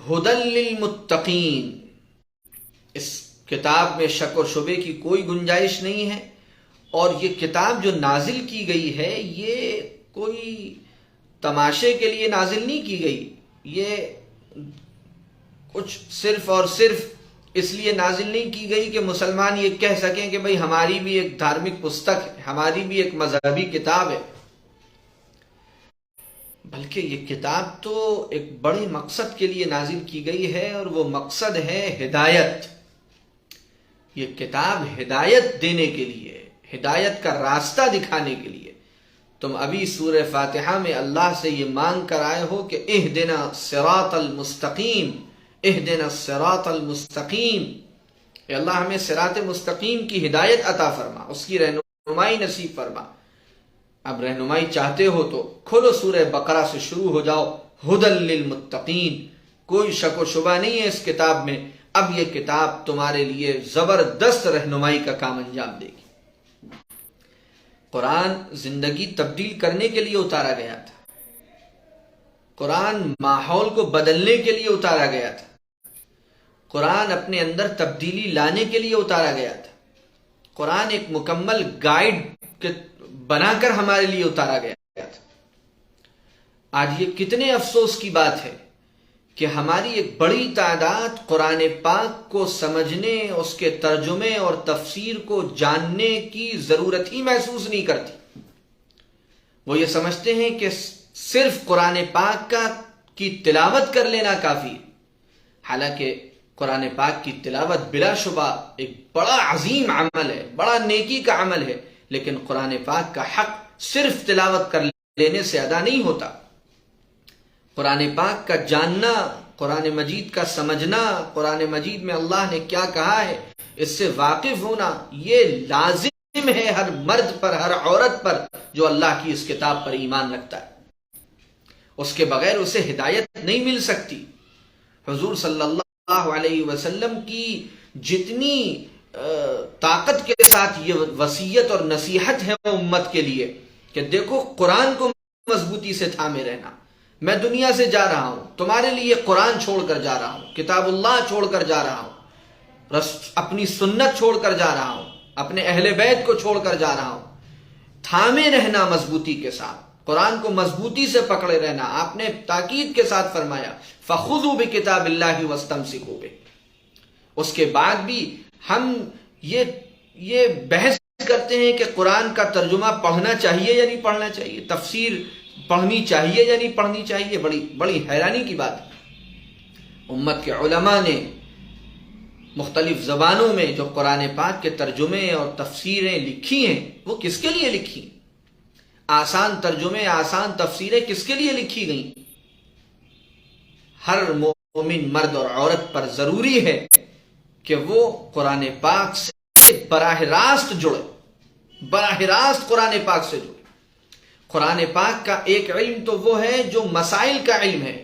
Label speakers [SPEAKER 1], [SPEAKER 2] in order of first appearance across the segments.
[SPEAKER 1] ہدی للمتقین، اس کتاب میں شک و شبے کی کوئی گنجائش نہیں ہے، اور یہ کتاب جو نازل کی گئی ہے یہ کوئی تماشے کے لیے نازل نہیں کی گئی، یہ کچھ صرف اور صرف اس لیے نازل نہیں کی گئی کہ مسلمان یہ کہہ سکیں کہ بھئی ہماری بھی ایک دھارمک پستک ہے، ہماری بھی ایک مذہبی کتاب ہے، بلکہ یہ کتاب تو ایک بڑے مقصد کے لیے نازل کی گئی ہے، اور وہ مقصد ہے ہدایت۔ یہ کتاب ہدایت دینے کے لیے، ہدایت کا راستہ دکھانے کے لیے۔ تم ابھی سورہ فاتحہ میں اللہ سے یہ مانگ کر آئے ہو کہ اہدنا الصراط المستقیم، اہدنا الصراط المستقیم، اے اللہ ہمیں صراط مستقیم کی ہدایت عطا فرما، اس کی رہنمائی نصیب فرما۔ اب رہنمائی چاہتے ہو تو کھولو سورہ بقرہ سے شروع ہو جاؤ، ہدی للمتقین، کوئی شک و شبہ نہیں ہے اس کتاب میں، اب یہ کتاب تمہارے لیے زبردست رہنمائی کا کام انجام دے گی۔ قرآن زندگی تبدیل کرنے کے لیے اتارا گیا تھا، قرآن ماحول کو بدلنے کے لیے اتارا گیا تھا، قرآن اپنے اندر تبدیلی لانے کے لیے اتارا گیا تھا، قرآن ایک مکمل گائیڈ بنا کر ہمارے لیے اتارا گیا تھا۔ آج یہ کتنے افسوس کی بات ہے کہ ہماری ایک بڑی تعداد قرآن پاک کو سمجھنے، اس کے ترجمے اور تفسیر کو جاننے کی ضرورت ہی محسوس نہیں کرتی۔ وہ یہ سمجھتے ہیں کہ صرف قرآن پاک کی تلاوت کر لینا کافی ہے، حالانکہ قرآن پاک کی تلاوت بلا شبہ ایک بڑا عظیم عمل ہے، بڑا نیکی کا عمل ہے، لیکن قرآن پاک کا حق صرف تلاوت کر لینے سے ادا نہیں ہوتا۔ قرآن پاک کا جاننا، قرآن مجید کا سمجھنا، قرآن مجید میں اللہ نے کیا کہا ہے اس سے واقف ہونا، یہ لازم ہے ہر مرد پر، ہر عورت پر جو اللہ کی اس کتاب پر ایمان رکھتا ہے۔ اس کے بغیر اسے ہدایت نہیں مل سکتی۔ حضور صلی اللہ علیہ وسلم کی جتنی طاقت کے ساتھ یہ وصیت اور نصیحت ہے امت کے لیے کہ دیکھو قرآن کو مضبوطی سے تھامے رہنا، میں دنیا سے جا رہا ہوں، تمہارے لیے قرآن چھوڑ کر جا رہا ہوں، کتاب اللہ چھوڑ کر جا رہا ہوں، اپنی سنت چھوڑ کر جا رہا ہوں، اپنے اہل بیت کو چھوڑ کر جا رہا ہوں۔ تھامے رہنا مضبوطی کے ساتھ، قرآن کو مضبوطی سے پکڑے رہنا۔ آپ نے تاکید کے ساتھ فرمایا فَخُذُوا بِكِتَابِ اللَّهِ وَاسْتَمْسِكُوا بِهِ۔ اس کے بعد بھی ہم یہ بحث کرتے ہیں کہ قرآن کا ترجمہ پڑھنا چاہیے یا نہیں پڑھنا چاہیے، تفسیر پڑھنی چاہیے یا نہیں پڑھنی چاہیے۔ بڑی حیرانی کی بات ہے، امت کے علماء نے مختلف زبانوں میں جو قرآن پاک کے ترجمے اور تفسیریں لکھی ہیں وہ کس کے لیے لکھی؟ آسان ترجمے، آسان تفسیریں کس کے لیے لکھی گئیں؟ ہر مومن مرد اور عورت پر ضروری ہے کہ وہ قرآن پاک سے براہ راست جڑے، براہ راست قرآن پاک سے جڑے۔ قرآن پاک کا ایک علم تو وہ ہے جو مسائل کا علم ہے،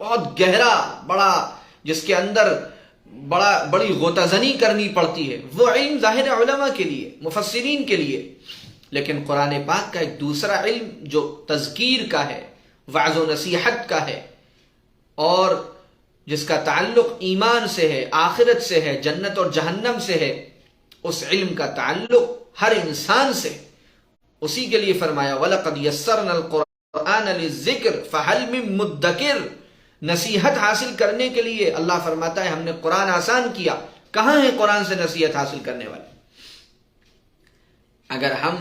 [SPEAKER 1] بہت گہرا، بڑا، جس کے اندر بڑی غوطہ زنی کرنی پڑتی ہے، وہ علم ظاہر علماء کے لیے، مفسرین کے لیے۔ لیکن قرآن پاک کا ایک دوسرا علم جو تذکیر کا ہے، وعظ و نصیحت کا ہے، اور جس کا تعلق ایمان سے ہے، آخرت سے ہے، جنت اور جہنم سے ہے، اس علم کا تعلق ہر انسان سے۔ اسی کے لیے فرمایا وَلَقَدْ يَسَّرْنَا الْقُرْآنَ لِلذِّكْرِ فَهَلْ مِن مُدَّكِرٍ۔ نصیحت حاصل کرنے کے لیے اللہ فرماتا ہے ہم نے قرآن آسان کیا، کہاں ہے قرآن سے نصیحت حاصل کرنے والے؟ اگر ہم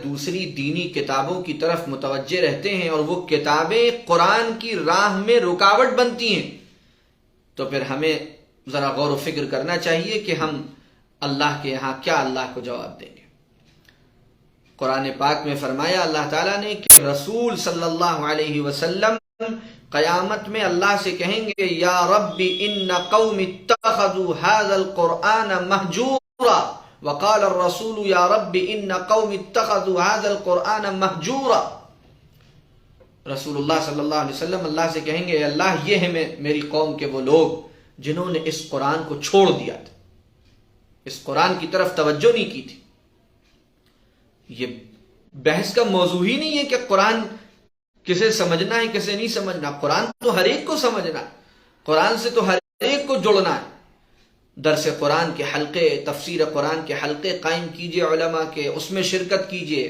[SPEAKER 1] دوسری دینی کتابوں کی طرف متوجہ رہتے ہیں اور وہ کتابیں قرآن کی راہ میں رکاوٹ بنتی ہیں تو پھر ہمیں ذرا غور و فکر کرنا چاہیے کہ ہم اللہ کے یہاں کیا اللہ کو جواب دیں گے۔ قرآن پاک میں فرمایا اللہ تعالیٰ نے کہ رسول صلی اللہ علیہ وسلم قیامت میں اللہ سے کہیں گے یا رب ان قوم اتخذوا هذا القرآن مہجورا، وقال الرسول یا رب ان قوم اتخذوا هذا القرآن مہجورا۔ رسول اللہ صلی اللہ علیہ وسلم اللہ سے کہیں گے اللہ یہ ہے میری قوم کے وہ لوگ جنہوں نے اس قرآن کو چھوڑ دیا تھا، اس قرآن کی طرف توجہ نہیں کی تھی۔ یہ بحث کا موضوع ہی نہیں ہے کہ قرآن کسے سمجھنا ہے کسے نہیں سمجھنا، قرآن تو ہر ایک کو سمجھنا۔ قرآن سے تو ہر ایک کو جڑنا ہے. درس قرآن کے حلقے، تفسیر قرآن کے حلقے قائم کیجئے علماء کے، اس میں شرکت کیجئے.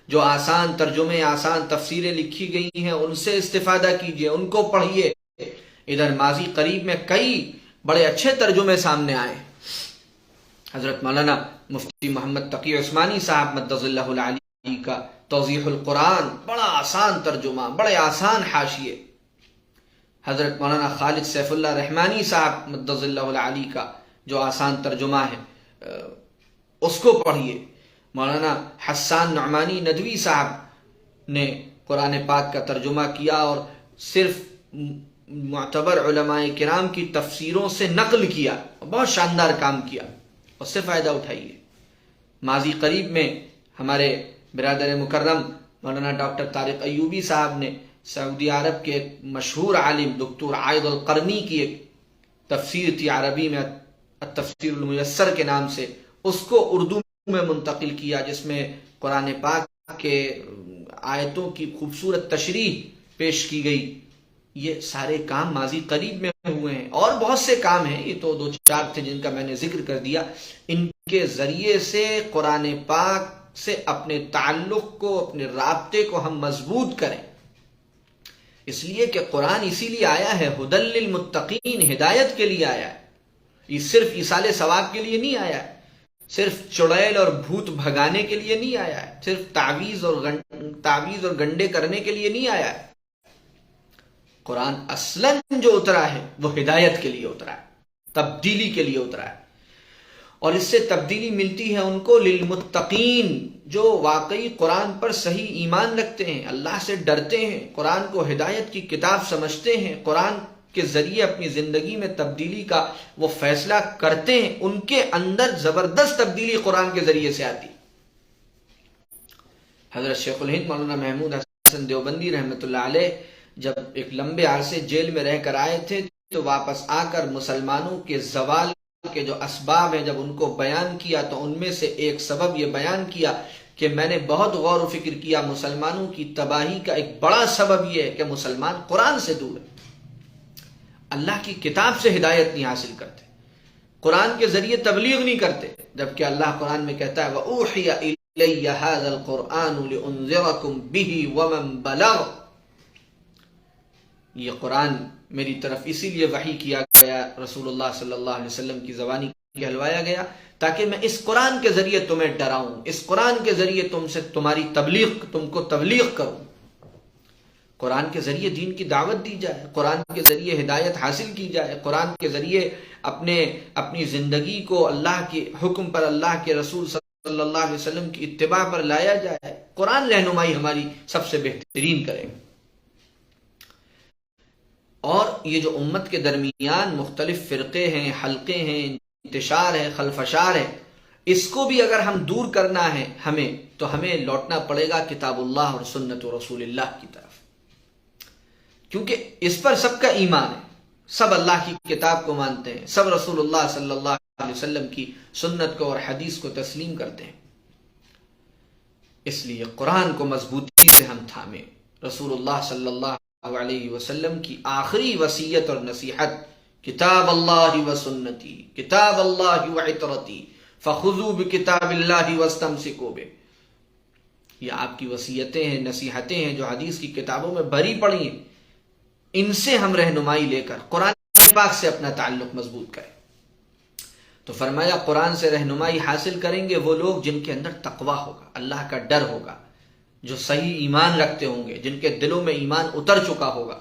[SPEAKER 1] جو آسان ترجمے، آسان تفسیریں لکھی گئی ہیں ان سے استفادہ کیجئے، ان کو پڑھیے. ادھر ماضی قریب میں کئی بڑے اچھے ترجمے سامنے آئے. حضرت مولانا مفتی محمد تقی عثمانی صاحب مدظ اللہ العلی کا توضیح القرآن، بڑا آسان ترجمہ، بڑے آسان حاشیے. حضرت مولانا خالد سیف اللہ رحمانی صاحب مدظ اللہ العلی کا جو آسان ترجمہ ہے اس کو پڑھیے. مولانا حسان نعمانی ندوی صاحب نے قرآن پاک کا ترجمہ کیا اور صرف معتبر علماء کرام کی تفسیروں سے نقل کیا، بہت شاندار کام کیا، اس سے فائدہ اٹھائیے. ماضی قریب میں ہمارے برادر مکرم مولانا ڈاکٹر طارق ایوبی صاحب نے سعودی عرب کے ایک مشہور عالم دکتور عائد القرنی کی ایک تفسیر تھی عربی میں التفسیر المیسر کے نام سے، اس کو اردو میں منتقل کیا، جس میں قرآن پاک کے آیتوں کی خوبصورت تشریح پیش کی گئی. یہ سارے کام ماضی قریب میں ہوئے ہیں، اور بہت سے کام ہیں، یہ تو 2-4 تھے جن کا میں نے ذکر کر دیا. ان کے ذریعے سے قرآن پاک سے اپنے تعلق کو، اپنے رابطے کو ہم مضبوط کریں. اس لیے کہ قرآن اسی لیے آیا ہے، ھدی للمتقین، ہدایت کے لیے آیا ہے. یہ صرف ایصال ثواب کے لیے نہیں آیا ہے، صرف چڑیل اور بھوت بھگانے کے لیے نہیں آیا ہے، صرف تعویذ اور گنڈے کرنے کے لیے نہیں آیا ہے. قرآن اصلاً جو اترا ہے وہ ہدایت کے لیے اترا ہے، تبدیلی کے لیے اترا ہے. اور اس سے تبدیلی ملتی ہے ان کو للمتقین، جو واقعی قرآن پر صحیح ایمان رکھتے ہیں، اللہ سے ڈرتے ہیں، قرآن کو ہدایت کی کتاب سمجھتے ہیں، قرآن کے ذریعے اپنی زندگی میں تبدیلی کا وہ فیصلہ کرتے ہیں. ان کے اندر زبردست تبدیلی قرآن کے ذریعے سے آتی. حضرت شیخ الہند مولانا محمود حسن دیوبندی رحمۃ اللہ علیہ جب ایک لمبے عرصے جیل میں رہ کر آئے تھے تو واپس آ کر مسلمانوں کے زوال کے جو اسباب ہیں جب ان کو بیان کیا تو ان میں سے ایک سبب یہ بیان کیا کہ میں نے بہت غور و فکر کیا، مسلمانوں کی تباہی کا ایک بڑا سبب یہ ہے کہ مسلمان قرآن سے دور ہے، اللہ کی کتاب سے ہدایت نہیں حاصل کرتے، قرآن کے ذریعے تبلیغ نہیں کرتے. جبکہ اللہ قرآن میں کہتا ہے وَأُوحِيَ إِلَيَّ هَذَا الْقُرْآنُ لِأُنذِرَكُمْ بِهِ وَمَنْ بَلَغَ، یہ قرآن میری طرف اسی لیے وحی کیا گیا، رسول اللہ صلی اللہ علیہ وسلم کی زبانی کہلوایا گیا تاکہ میں اس قرآن کے ذریعے تمہیں ڈراؤں، اس قرآن کے ذریعے تم کو تبلیغ کروں. قرآن کے ذریعے دین کی دعوت دی جائے، قرآن کے ذریعے ہدایت حاصل کی جائے، قرآن کے ذریعے اپنی زندگی کو اللہ کے حکم پر، اللہ کے رسول صلی اللہ علیہ وسلم کی اتباع پر لایا جائے. قرآن رہنمائی ہماری سب سے بہترین کرے. اور یہ جو امت کے درمیان مختلف فرقے ہیں، حلقے ہیں، انتشار ہے، خلفشار ہے، اس کو بھی اگر ہم دور کرنا ہے تو ہمیں لوٹنا پڑے گا کتاب اللہ اور سنت رسول اللہ کی طرف، کیونکہ اس پر سب کا ایمان ہے، سب اللہ کی کتاب کو مانتے ہیں، سب رسول اللہ صلی اللہ علیہ وسلم کی سنت کو اور حدیث کو تسلیم کرتے ہیں. اس لیے قرآن کو مضبوطی سے ہم تھامیں. رسول اللہ صلی اللہ علیہ وسلم کی آخری وصیت اور نصیحت کتاب اللہ و سنتی، کتاب اللہ و عطرتی فخذوا بکتاب اللہ واستمسکوا بہ. یہ آپ کی وصیتیں ہیں، نصیحتیں ہیں جو حدیث کی کتابوں میں بھری پڑی ہیں. ان سے ہم رہنمائی لے کر قرآن پاک سے اپنا تعلق مضبوط کریں. تو فرمایا قرآن سے رہنمائی حاصل کریں گے وہ لوگ جن کے اندر تقویٰ ہوگا، اللہ کا ڈر ہوگا، جو صحیح ایمان رکھتے ہوں گے، جن کے دلوں میں ایمان اتر چکا ہوگا.